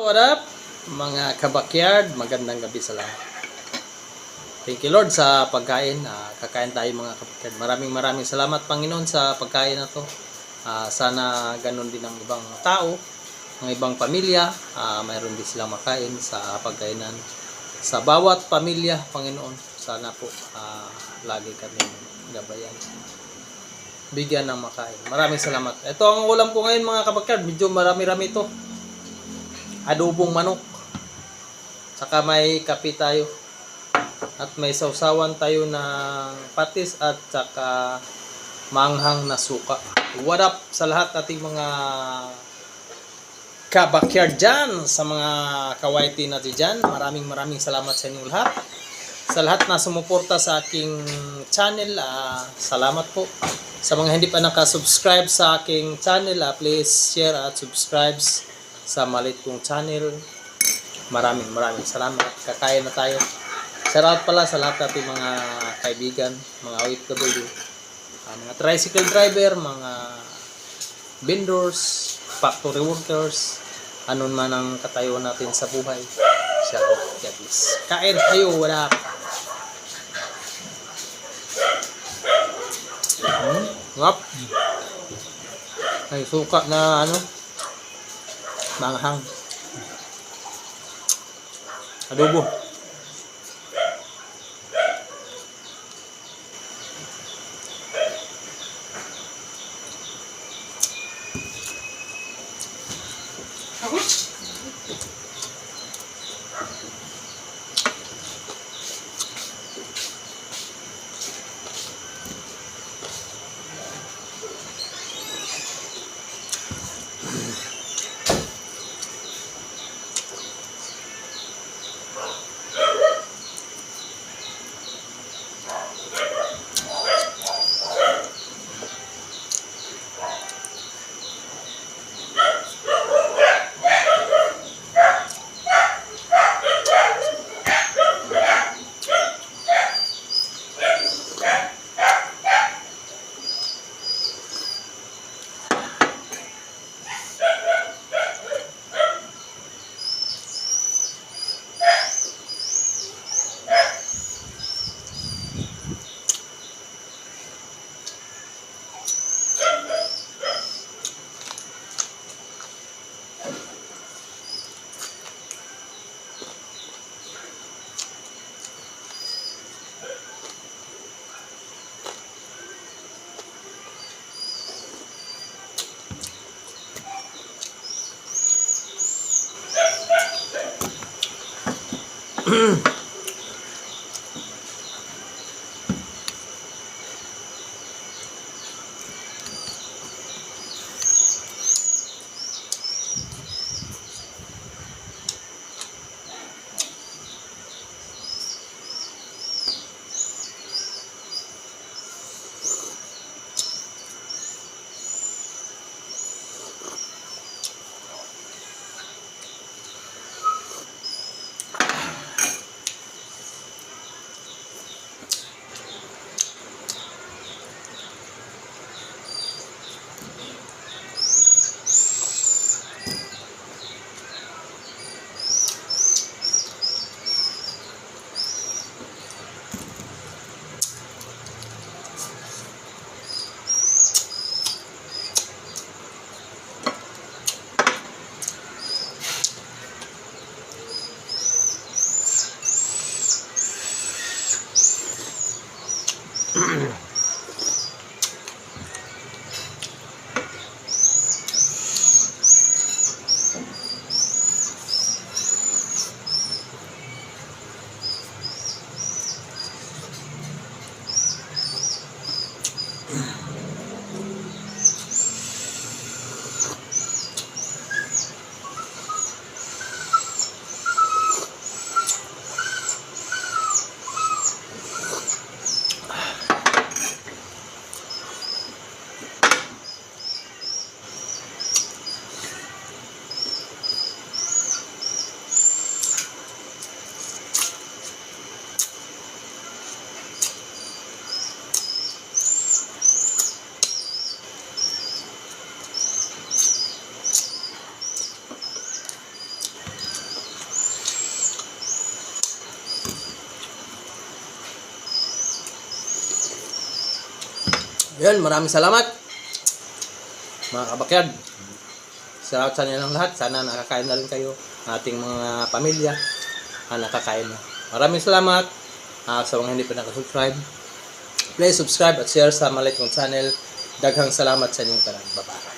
What up, mga kabakyard? Magandang gabi sa lahat. Thank you Lord sa pagkain. Kakain tayo mga kabakyard. Maraming salamat Panginoon sa pagkain na to. Sana ganun din ang ibang tao, ang ibang pamilya. Mayroon din silang makain sa pagkainan. Sa bawat pamilya, Panginoon, sana po lagi kami gabayan. Bigyan ng makain. Maraming salamat. Ito ang ulam ko ngayon mga kabakyard. Medyo marami-rami ito. Adobong manok. Saka may kape tayo. At may sausawan tayo ng patis at saka manghang na suka. What up sa lahat nating mga kabakyard dyan, sa mga kawaiti natin dyan. Maraming salamat sa inyong lahat. Sa lahat na sumuporta sa aking channel, salamat po. Sa mga hindi pa nakasubscribe sa aking channel, please share at subscribe sa maliit kong channel. Maraming salamat. Kakain na tayo. Shoutout pala sa lahat natin mga kaibigan, mga OFW, mga tricycle driver, mga vendors, factory workers, anon man ang katayuan natin sa buhay. Shoutout, God bless. Kain tayo, wala. Ngap. Ay suka na manghang. Adobo. Yun, maraming salamat. Mga kabakyard. Salamat sa nilang lahat. Sana nakakain na rin kayo. Ating mga pamilya. Nakakain na. Maraming salamat. Sa mga hindi pa nakasubscribe. Please subscribe at share sa Maliit kong channel. Daghang salamat sa inyong tanan. Bye-bye.